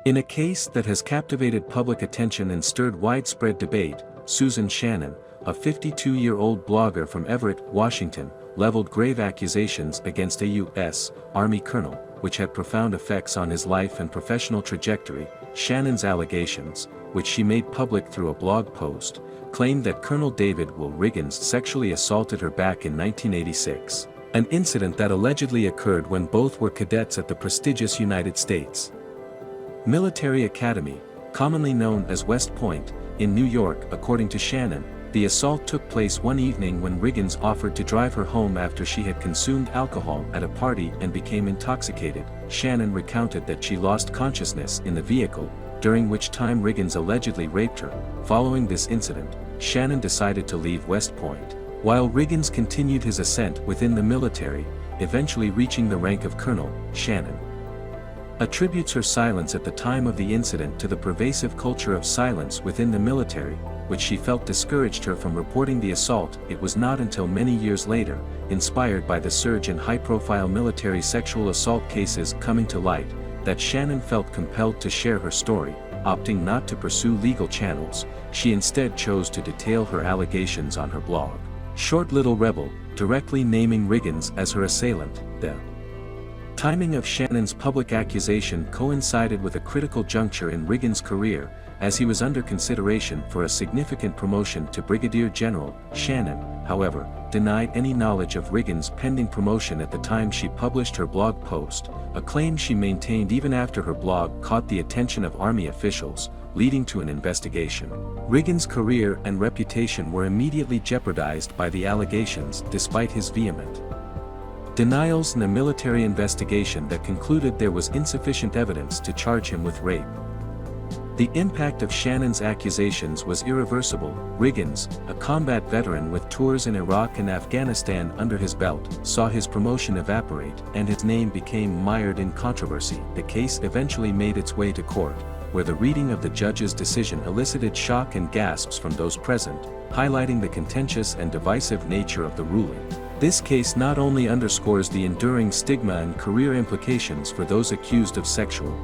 In a case that has captivated public attention and stirred widespread debate, Susan Shannon, a 52-year-old blogger from Everett, Washington, leveled grave accusations against a U.S. Army colonel, which had profound effects on his life and professional trajectory. Shannon's allegations, which she made public through a blog post, claimed that Colonel David Will Riggins sexually assaulted her back in 1986, an incident that allegedly occurred when both were cadets at the prestigious United States Military Academy, commonly known as West Point, in New York. According to Shannon, the assault took place one evening when Riggins offered to drive her home after she had consumed alcohol at a party and became intoxicated. Shannon recounted that she lost consciousness in the vehicle, during which time Riggins allegedly raped her. Following this incident, Shannon decided to leave West Point, while Riggins continued his ascent within the military, eventually reaching the rank of colonel. Shannon attributes her silence at the time of the incident to the pervasive culture of silence within the military, which she felt discouraged her from reporting the assault. It was not until many years later, inspired by the surge in high-profile military sexual assault cases coming to light, that Shannon felt compelled to share her story. Opting not to pursue legal channels, she instead chose to detail her allegations on her blog, Short Little Rebel, directly naming Riggins as her assailant. The timing of Shannon's public accusation coincided with a critical juncture in Riggins' career, as he was under consideration for a significant promotion to Brigadier General. Shannon, however, denied any knowledge of Riggins' pending promotion at the time she published her blog post, a claim she maintained even after her blog caught the attention of Army officials, leading to an investigation. Riggins' career and reputation were immediately jeopardized by the allegations, despite his vehement denials in a military investigation that concluded there was insufficient evidence to charge him with rape. The impact of Shannon's accusations was irreversible. Riggins, a combat veteran with tours in Iraq and Afghanistan under his belt, saw his promotion evaporate, and his name became mired in controversy. The case eventually made its way to court, where the reading of the judge's decision elicited shock and gasps from those present, highlighting the contentious and divisive nature of the ruling. This case not only underscores the enduring stigma and career implications for those accused of sexual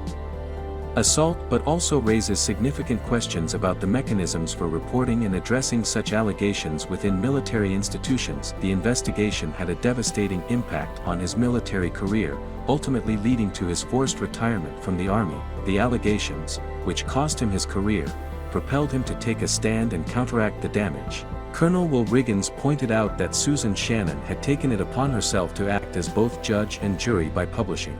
assault but also raises significant questions about the mechanisms for reporting and addressing such allegations within military institutions. The investigation had a devastating impact on his military career, ultimately leading to his forced retirement from the Army. The allegations, which cost him his career, propelled him to take a stand and counteract the damage. Colonel Will Riggins pointed out that Susan Shannon had taken it upon herself to act as both judge and jury by publishing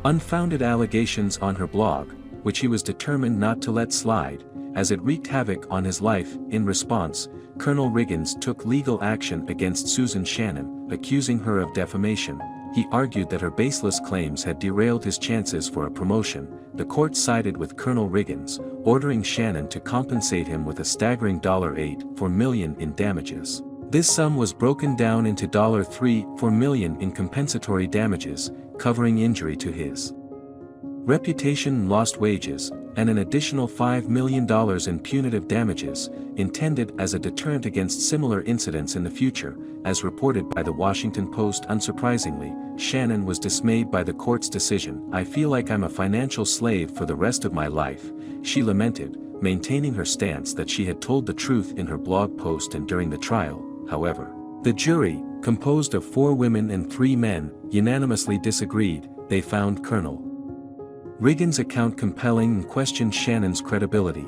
unfounded allegations on her blog, which he was determined not to let slide, as it wreaked havoc on his life. In response, Colonel Riggins took legal action against Susan Shannon, accusing her of defamation. He argued that her baseless claims had derailed his chances for a promotion. The court sided with Colonel Riggins, ordering Shannon to compensate him with a staggering $8.4 million in damages. This sum was broken down into $3.4 million in compensatory damages, covering injury to his reputation and lost wages, and an additional $5 million in punitive damages, intended as a deterrent against similar incidents in the future. As reported by the Washington Post, unsurprisingly, Shannon was dismayed by the court's decision. "I feel like I'm a financial slave for the rest of my life," she lamented, maintaining her stance that she had told the truth in her blog post and during the trial. However, the jury, composed of 4 women and 3 men, unanimously disagreed. They found Colonel Riggins' account compelling and questioned Shannon's credibility.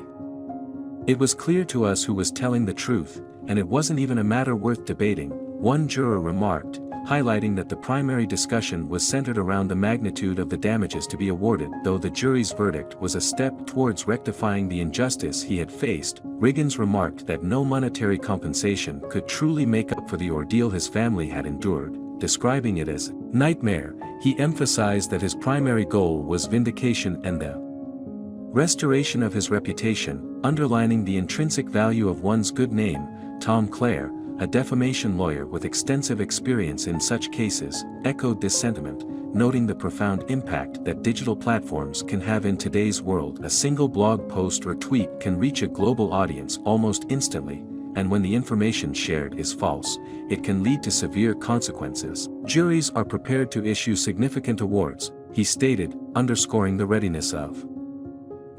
"It was clear to us who was telling the truth, and it wasn't even a matter worth debating," one juror remarked, highlighting that the primary discussion was centered around the magnitude of the damages to be awarded. Though the jury's verdict was a step towards rectifying the injustice he had faced, Riggins remarked that no monetary compensation could truly make up for the ordeal his family had endured, describing it as nightmare. He emphasized that his primary goal was vindication and the restoration of his reputation, underlining the intrinsic value of one's good name. Tom Clare, a defamation lawyer with extensive experience in such cases, echoed this sentiment, noting the profound impact that digital platforms can have in today's world. A single blog post or tweet can reach a global audience almost instantly, and when the information shared is false, it can lead to severe consequences. "Juries are prepared to issue significant awards," he stated, underscoring the readiness of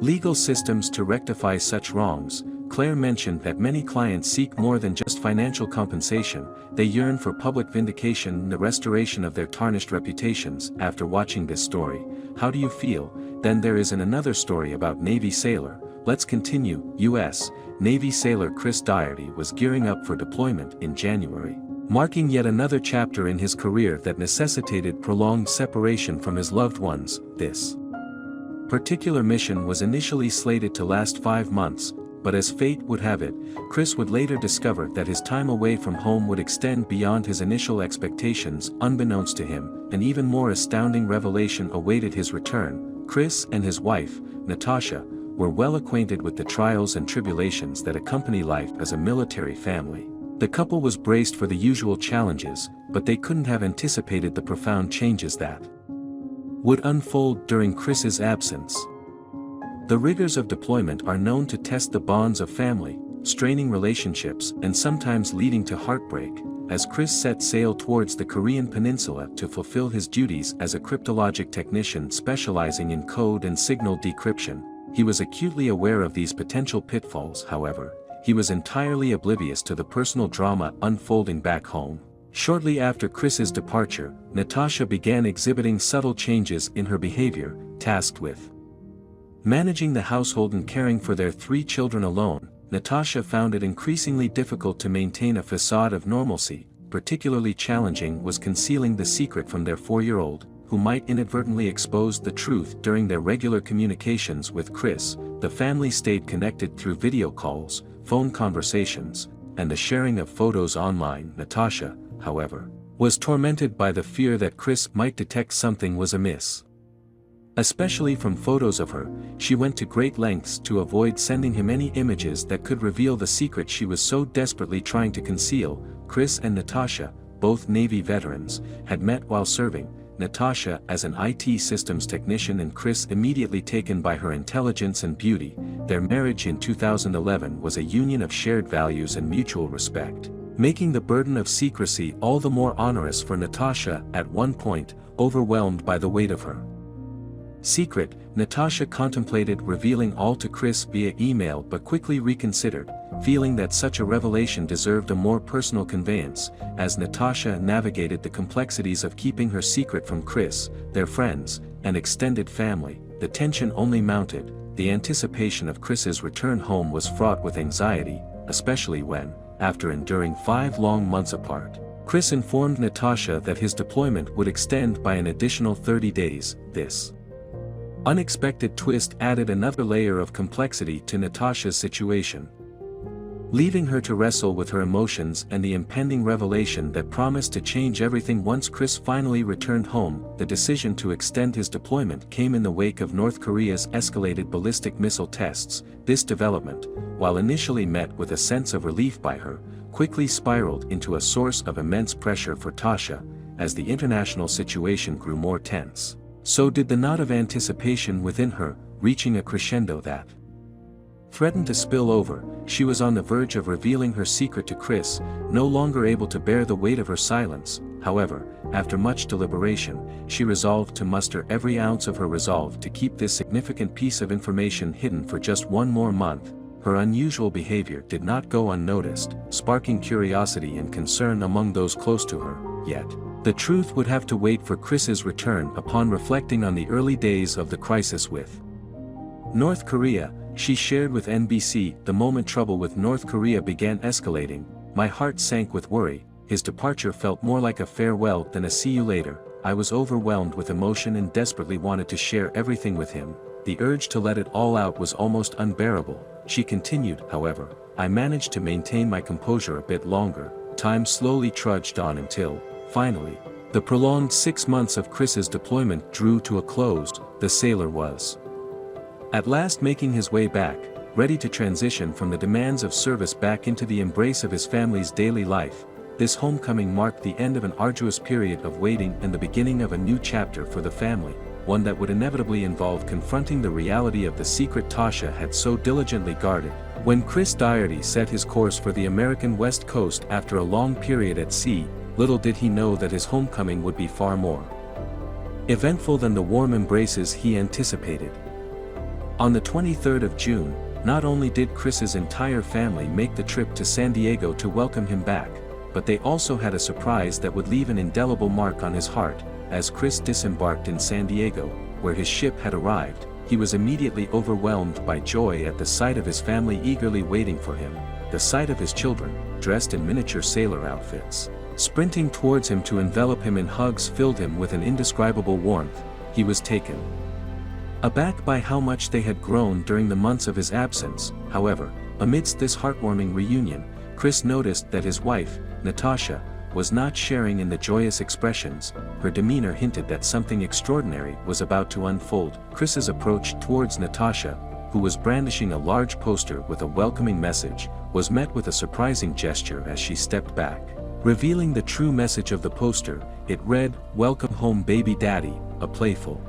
Legal systems to rectify such wrongs. Claire mentioned that many clients seek more than just financial compensation, they yearn for public vindication and the restoration of their tarnished reputations. After watching this story, how do you feel? Then there is another story about Navy sailor. Let's continue. U.S. Navy sailor Chris Doherty was gearing up for deployment in January, marking yet another chapter in his career that necessitated prolonged separation from his loved ones. This particular mission was initially slated to last 5 months, but as fate would have it, Chris would later discover that his time away from home would extend beyond his initial expectations. Unbeknownst to him, an even more astounding revelation awaited his return. Chris and his wife, Natasha, were well acquainted with the trials and tribulations that accompany life as a military family. The couple was braced for the usual challenges, but they couldn't have anticipated the profound changes that would unfold during Chris's absence. The rigors of deployment are known to test the bonds of family, straining relationships and sometimes leading to heartbreak. As Chris set sail towards the Korean peninsula to fulfill his duties as a cryptologic technician specializing in code and signal decryption, he was acutely aware of these potential pitfalls. However, he was entirely oblivious to the personal drama unfolding back home. Shortly after Chris's departure, Natasha began exhibiting subtle changes in her behavior, tasked with managing the household and caring for their 3 children alone. Natasha found it increasingly difficult to maintain a facade of normalcy. Particularly challenging was concealing the secret from their 4-year-old, who might inadvertently expose the truth. During their regular communications with Chris, the family stayed connected through video calls, phone conversations, and the sharing of photos online. Natasha, however, was tormented by the fear that Chris might detect something was amiss. Especially from photos of her, she went to great lengths to avoid sending him any images that could reveal the secret she was so desperately trying to conceal. Chris and Natasha, both Navy veterans, had met while serving, Natasha as an IT systems technician and Chris immediately taken by her intelligence and beauty. Their marriage in 2011 was a union of shared values and mutual respect, making the burden of secrecy all the more onerous for Natasha. At one point, overwhelmed by the weight of her secret, Natasha contemplated revealing all to Chris via email but quickly reconsidered, feeling that such a revelation deserved a more personal conveyance. As Natasha navigated the complexities of keeping her secret from Chris, their friends, and extended family, the tension only mounted. The anticipation of Chris's return home was fraught with anxiety, especially when, after enduring 5 long months apart, Chris informed Natasha that his deployment would extend by an additional 30 days. This unexpected twist added another layer of complexity to Natasha's situation, leaving her to wrestle with her emotions and the impending revelation that promised to change everything. Once Chris finally returned home, the decision to extend his deployment came in the wake of North Korea's escalated ballistic missile tests. This development, while initially met with a sense of relief by her, quickly spiraled into a source of immense pressure for Tasha. As the international situation grew more tense, so did the knot of anticipation within her, reaching a crescendo that threatened to spill over. She was on the verge of revealing her secret to Chris, no longer able to bear the weight of her silence. However, after much deliberation, she resolved to muster every ounce of her resolve to keep this significant piece of information hidden for just 1 more month. Her unusual behavior did not go unnoticed, sparking curiosity and concern among those close to her. Yet, the truth would have to wait for Chris's return. Upon reflecting on the early days of the crisis with North Korea, she shared with NBC, "The moment trouble with North Korea began escalating, my heart sank with worry. His departure felt more like a farewell than a see you later. I was overwhelmed with emotion and desperately wanted to share everything with him. The urge to let it all out was almost unbearable." She continued, "However, I managed to maintain my composure a bit longer. Time slowly trudged on until, finally, the prolonged 6 months of Chris's deployment drew to a close. The sailor was at last making his way back, ready to transition from the demands of service back into the embrace of his family's daily life. This homecoming marked the end of an arduous period of waiting and the beginning of a new chapter for the family, one that would inevitably involve confronting the reality of the secret Tasha had so diligently guarded. When Chris Doherty set his course for the American West Coast after a long period at sea, little did he know that his homecoming would be far more eventful than the warm embraces he anticipated. On the 23rd of June, not only did Chris's entire family make the trip to San Diego to welcome him back, but they also had a surprise that would leave an indelible mark on his heart. As Chris disembarked in San Diego, where his ship had arrived, he was immediately overwhelmed by joy at the sight of his family eagerly waiting for him. The sight of his children, dressed in miniature sailor outfits, sprinting towards him to envelop him in hugs filled him with an indescribable warmth. He was taken aback by how much they had grown during the months of his absence. However, amidst this heartwarming reunion, Chris noticed that his wife, Natasha, was not sharing in the joyous expressions. Her demeanor hinted that something extraordinary was about to unfold. Chris's approach towards Natasha, who was brandishing a large poster with a welcoming message, was met with a surprising gesture as she stepped back. Revealing the true message of the poster, it read, "Welcome home baby daddy," a playful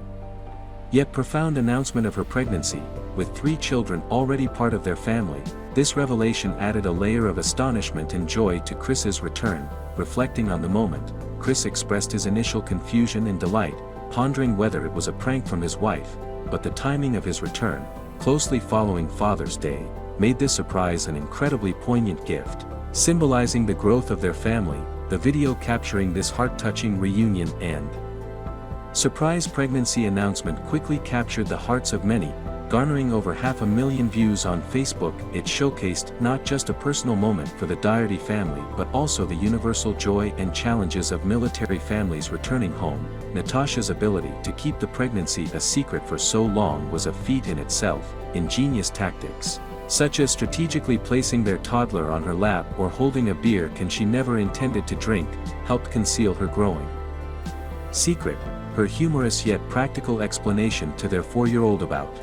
yet profound announcement of her pregnancy. With 3 children already part of their family, this revelation added a layer of astonishment and joy to Chris's return. Reflecting on the moment, Chris expressed his initial confusion and delight, pondering whether it was a prank from his wife, but the timing of his return, closely following Father's Day, made this surprise an incredibly poignant gift, symbolizing the growth of their family. The video capturing this heart-touching reunion and surprise pregnancy announcement quickly captured the hearts of many, garnering over 500,000 views on Facebook. It showcased not just a personal moment for the Doherty family but also the universal joy and challenges of military families returning home. Natasha's ability to keep the pregnancy a secret for so long was a feat in itself. Ingenious tactics, such as strategically placing their toddler on her lap or holding a beer can she never intended to drink, helped conceal her growing secret. Her humorous yet practical explanation to their 4-year-old about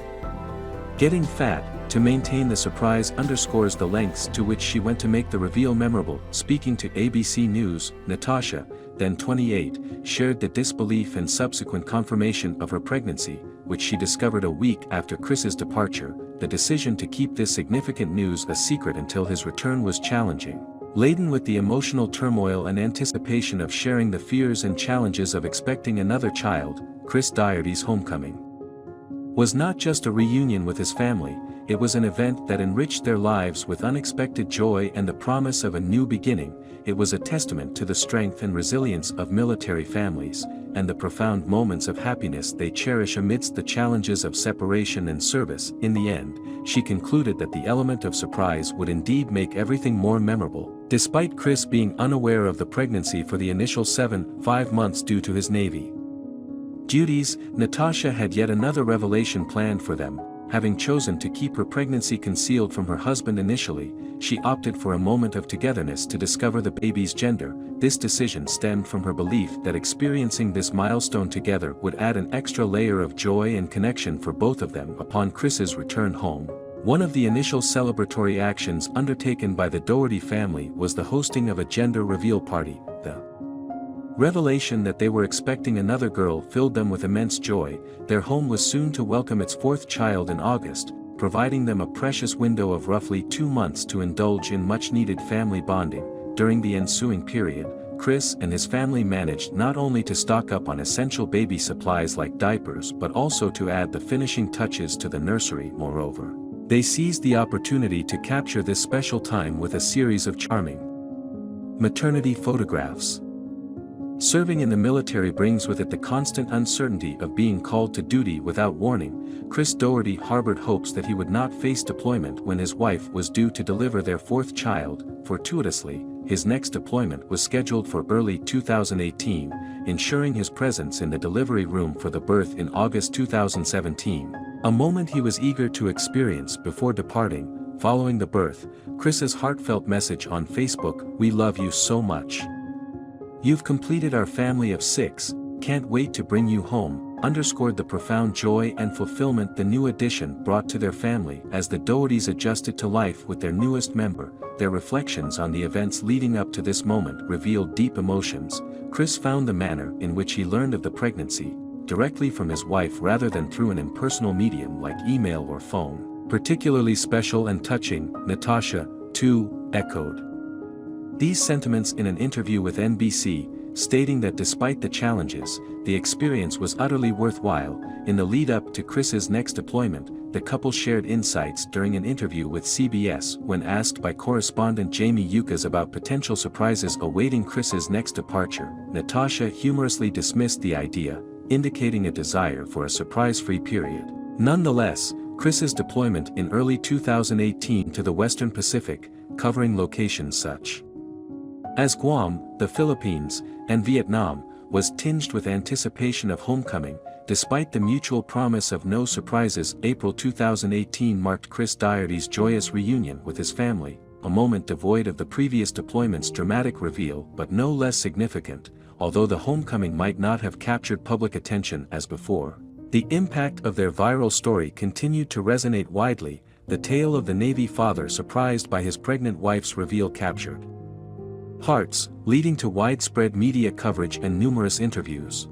getting fat to maintain the surprise underscores the lengths to which she went to make the reveal memorable. Speaking to ABC News, Natasha, then 28, shared the disbelief and subsequent confirmation of her pregnancy, which she discovered a week after Chris's departure. The decision to keep this significant news a secret until his return was challenging, laden with the emotional turmoil and anticipation of sharing the fears and challenges of expecting another child. Chris Doherty's homecoming was not just a reunion with his family, it was an event that enriched their lives with unexpected joy and the promise of a new beginning. It was a testament to the strength and resilience of military families, and the profound moments of happiness they cherish amidst the challenges of separation and service. In the end, she concluded that the element of surprise would indeed make everything more memorable. Despite Chris being unaware of the pregnancy for the initial 5 months due to his Navy duties, Natasha had yet another revelation planned for them. Having chosen to keep her pregnancy concealed from her husband initially, she opted for a moment of togetherness to discover the baby's gender. This decision stemmed from her belief that experiencing this milestone together would add an extra layer of joy and connection for both of them. Upon Chris's return home, one of the initial celebratory actions undertaken by the Doherty family was the hosting of a gender reveal party. The revelation that they were expecting another girl filled them with immense joy. Their home was soon to welcome its 4th child in August, providing them a precious window of roughly 2 months to indulge in much-needed family bonding. During the ensuing period, Chris and his family managed not only to stock up on essential baby supplies like diapers but also to add the finishing touches to the nursery. Moreover, they seized the opportunity to capture this special time with a series of charming maternity photographs. Serving in the military brings with it the constant uncertainty of being called to duty without warning. Chris Doherty harbored hopes that he would not face deployment when his wife was due to deliver their 4th child. Fortuitously, his next deployment was scheduled for early 2018, ensuring his presence in the delivery room for the birth in August 2017, a moment he was eager to experience before departing. Following the birth, Chris's heartfelt message on Facebook, "We love you so much. You've completed our family of 6, can't wait to bring you home," underscored the profound joy and fulfillment the new addition brought to their family. As the Dohertys adjusted to life with their newest member, their reflections on the events leading up to this moment revealed deep emotions. Chris found the manner in which he learned of the pregnancy directly from his wife rather than through an impersonal medium like email or phone particularly special and touching. Natasha, too, echoed these sentiments in an interview with NBC, stating that despite the challenges, the experience was utterly worthwhile. In the lead-up to Chris's next deployment, the couple shared insights during an interview with CBS when asked by correspondent Jamie Yuccas about potential surprises awaiting Chris's next departure. Natasha humorously dismissed the idea, indicating a desire for a surprise-free period. Nonetheless, Chris's deployment in early 2018 to the Western Pacific, covering locations such as Guam, the Philippines, and Vietnam, was tinged with anticipation of homecoming. Despite the mutual promise of no surprises, April 2018 marked Chris Daugherty's joyous reunion with his family, a moment devoid of the previous deployment's dramatic reveal but no less significant. Although the homecoming might not have captured public attention as before, the impact of their viral story continued to resonate widely. The tale of the Navy father surprised by his pregnant wife's reveal captured hearts, leading to widespread media coverage and numerous interviews.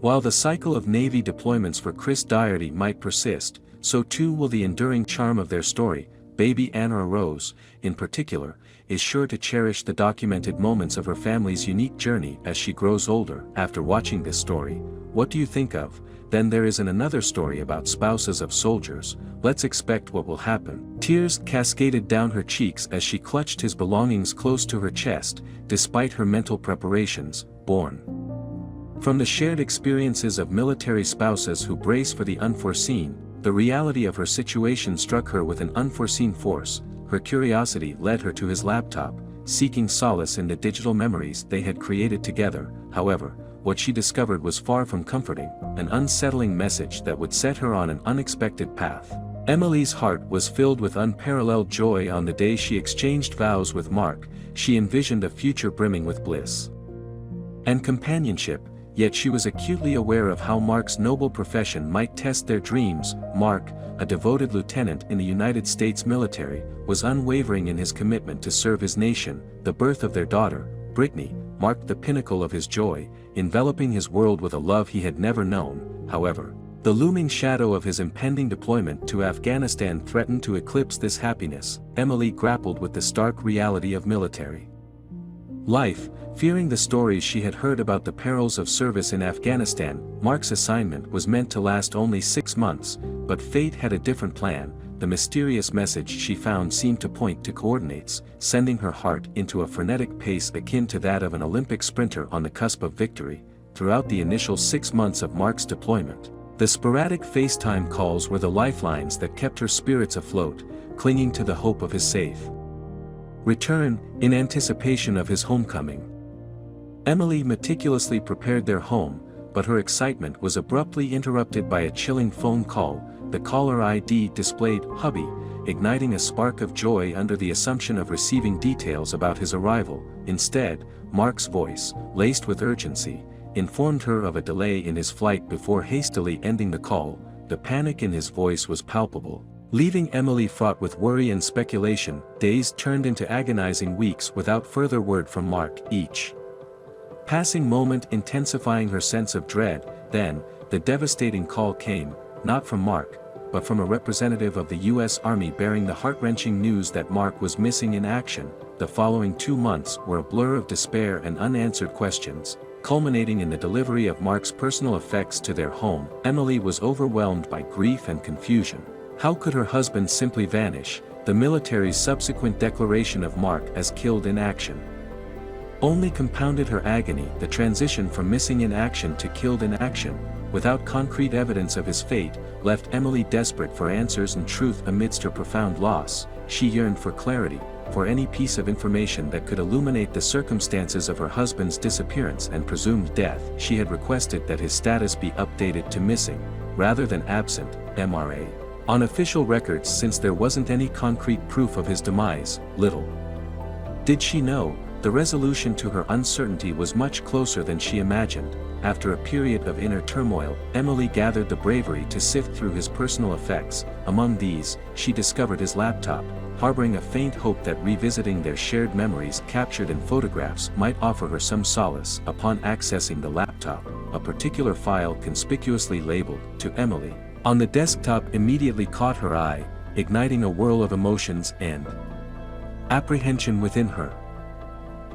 While the cycle of Navy deployments for Chris Daugherty might persist, so too will the enduring charm of their story. Baby Anna Rose, in particular, is sure to cherish the documented moments of her family's unique journey as she grows older. After watching this story, what do you think of? Then there is another story about spouses of soldiers. Let's expect what will happen. Tears cascaded down her cheeks as she clutched his belongings close to her chest, despite her mental preparations, born from the shared experiences of military spouses who brace for the unforeseen. The reality of her situation struck her with an unforeseen force. Her curiosity led her to his laptop, seeking solace in the digital memories they had created together. However, what she discovered was far from comforting, an unsettling message that would set her on an unexpected path. Emily's heart was filled with unparalleled joy on the day she exchanged vows with Mark. She envisioned a future brimming with bliss and companionship, yet she was acutely aware of how Mark's noble profession might test their dreams. Mark, a devoted lieutenant in the United States military, was unwavering in his commitment to serve his nation. The birth of their daughter, Brittany, marked the pinnacle of his joy, enveloping his world with a love he had never known. However, the looming shadow of his impending deployment to Afghanistan threatened to eclipse this happiness. Emily grappled with the stark reality of military life, fearing the stories she had heard about the perils of service in Afghanistan. Mark's assignment was meant to last only 6 months, but fate had a different plan. The mysterious message she found seemed to point to coordinates, sending her heart into a frenetic pace akin to that of an Olympic sprinter on the cusp of victory. Throughout the initial 6 months of Mark's deployment, the sporadic FaceTime calls were the lifelines that kept her spirits afloat, clinging to the hope of his safe return. In anticipation of his homecoming, Emily meticulously prepared their home, but her excitement was abruptly interrupted by a chilling phone call. The caller ID displayed "Hubby," igniting a spark of joy under the assumption of receiving details about his arrival. Instead, Mark's voice, laced with urgency, informed her of a delay in his flight before hastily ending the call. The panic in his voice was palpable, leaving Emily fraught with worry and speculation. Days turned into agonizing weeks without further word from Mark, each passing moment intensifying her sense of dread. Then, the devastating call came, not from Mark, but from a representative of the U.S. Army bearing the heart-wrenching news that Mark was missing in action. The following 2 months were a blur of despair and unanswered questions, culminating in the delivery of Mark's personal effects to their home. Emily was overwhelmed by grief and confusion. How could her husband simply vanish? The military's subsequent declaration of Mark as killed in action only compounded her agony. The transition from missing in action to killed in action, without concrete evidence of his fate, left Emily desperate for answers and truth. Amidst her profound loss, she yearned for clarity, for any piece of information that could illuminate the circumstances of her husband's disappearance and presumed death. She had requested that his status be updated to missing, rather than absent, MRA, on official records, since there wasn't any concrete proof of his demise. Little did she know, the resolution to her uncertainty was much closer than she imagined. After a period of inner turmoil, Emily gathered the bravery to sift through his personal effects. Among these, she discovered his laptop, harboring a faint hope that revisiting their shared memories captured in photographs might offer her some solace. Upon accessing the laptop, a particular file conspicuously labeled "To Emily" on the desktop immediately caught her eye, igniting a whirl of emotions and apprehension within her.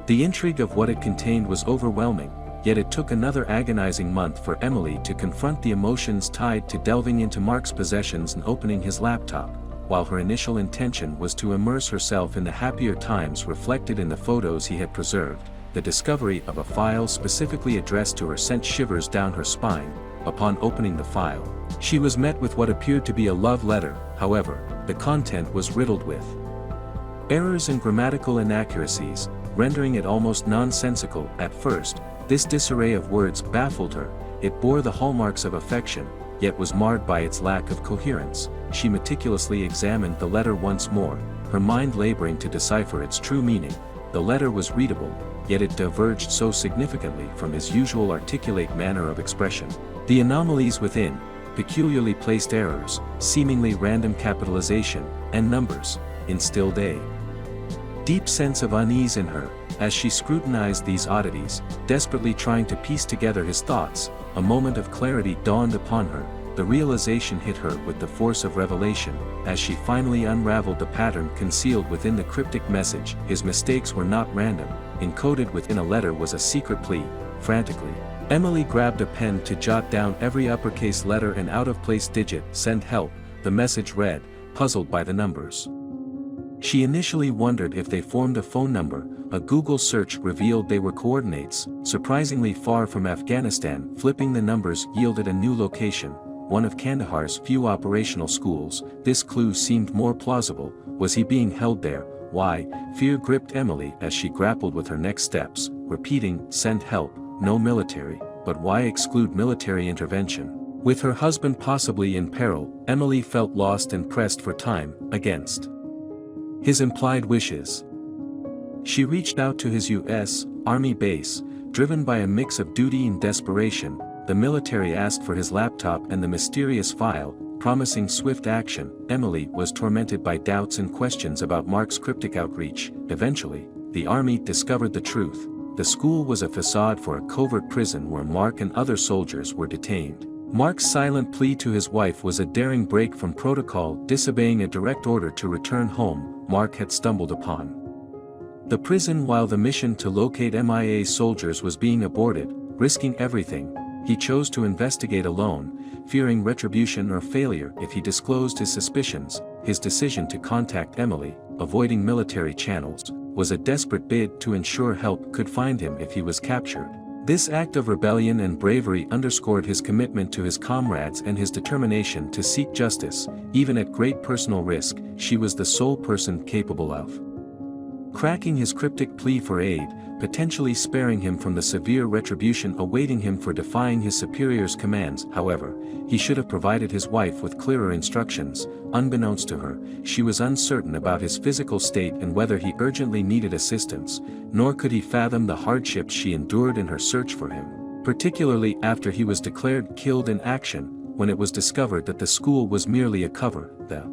The intrigue of what it contained was overwhelming, yet it took another agonizing month for Emily to confront the emotions tied to delving into Mark's possessions and opening his laptop, while her initial intention was to immerse herself in the happier times reflected in the photos he had preserved. The discovery of a file specifically addressed to her sent shivers down her spine. Upon opening the file, she was met with what appeared to be a love letter. However, the content was riddled with errors and grammatical inaccuracies, rendering it almost nonsensical. At first, this disarray of words baffled her. It bore the hallmarks of affection, yet was marred by its lack of coherence. She meticulously examined the letter once more, her mind laboring to decipher its true meaning. The letter was readable, yet it diverged so significantly from his usual articulate manner of expression. The anomalies within, peculiarly placed errors, seemingly random capitalization, and numbers, instilled a deep sense of unease in her. As she scrutinized these oddities, desperately trying to piece together his thoughts, a moment of clarity dawned upon her. The realization hit her with the force of revelation, as she finally unraveled the pattern concealed within the cryptic message. His mistakes were not random. Encoded within a letter was a secret plea. Frantically, Emily grabbed a pen to jot down every uppercase letter and out-of-place digit. "Send help," the message read, puzzled by the numbers. She initially wondered if they formed a phone number. A Google search revealed they were coordinates, surprisingly far from Afghanistan. Flipping the numbers yielded a new location, one of Kandahar's few operational schools. This clue seemed more plausible. Was he being held there? Why? Fear gripped Emily as she grappled with her next steps, repeating, "Send help, no military." But why exclude military intervention? With her husband possibly in peril, Emily felt lost and pressed for time, against his implied wishes. She reached out to his U.S. Army base, driven by a mix of duty and desperation. The military asked for his laptop and the mysterious file, promising swift action. Emily was tormented by doubts and questions about Mark's cryptic outreach. Eventually, the Army discovered the truth. The school was a facade for a covert prison where Mark and other soldiers were detained. Mark's silent plea to his wife was a daring break from protocol. Disobeying a direct order to return home, Mark had stumbled upon the prison while the mission to locate MIA soldiers was being aborted. Risking everything, he chose to investigate alone, fearing retribution or failure if he disclosed his suspicions. His decision to contact Emily, avoiding military channels, was a desperate bid to ensure help could find him if he was captured. This act of rebellion and bravery underscored his commitment to his comrades and his determination to seek justice, even at great personal risk. She was the sole person capable of cracking his cryptic plea for aid, potentially sparing him from the severe retribution awaiting him for defying his superior's commands. However, he should have provided his wife with clearer instructions. Unbeknownst to her, she was uncertain about his physical state and whether he urgently needed assistance, nor could he fathom the hardships she endured in her search for him, particularly after he was declared killed in action. When it was discovered that the school was merely a cover, the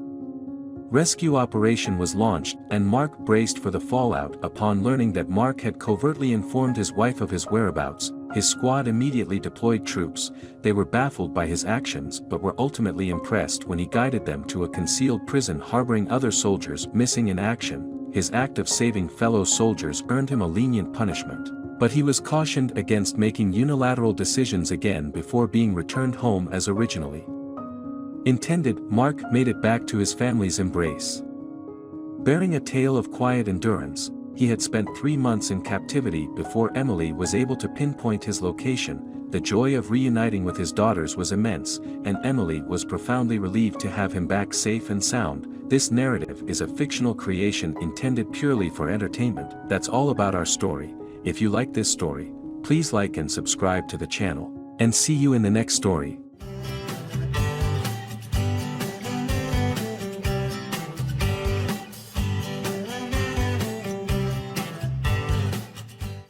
rescue operation was launched, and Mark braced for the fallout. Upon learning that Mark had covertly informed his wife of his whereabouts, his squad immediately deployed troops. They were baffled by his actions but were ultimately impressed when he guided them to a concealed prison harboring other soldiers missing in action. His act of saving fellow soldiers earned him a lenient punishment, but he was cautioned against making unilateral decisions again before being returned home as originally intended. Mark made it back to his family's embrace. Bearing a tale of quiet endurance, he had spent 3 months in captivity before Emily was able to pinpoint his location. The joy of reuniting with his daughters was immense, and Emily was profoundly relieved to have him back safe and sound. This narrative is a fictional creation intended purely for entertainment. That's all about our story. If you like this story, please like and subscribe to the channel, and see you in the next story.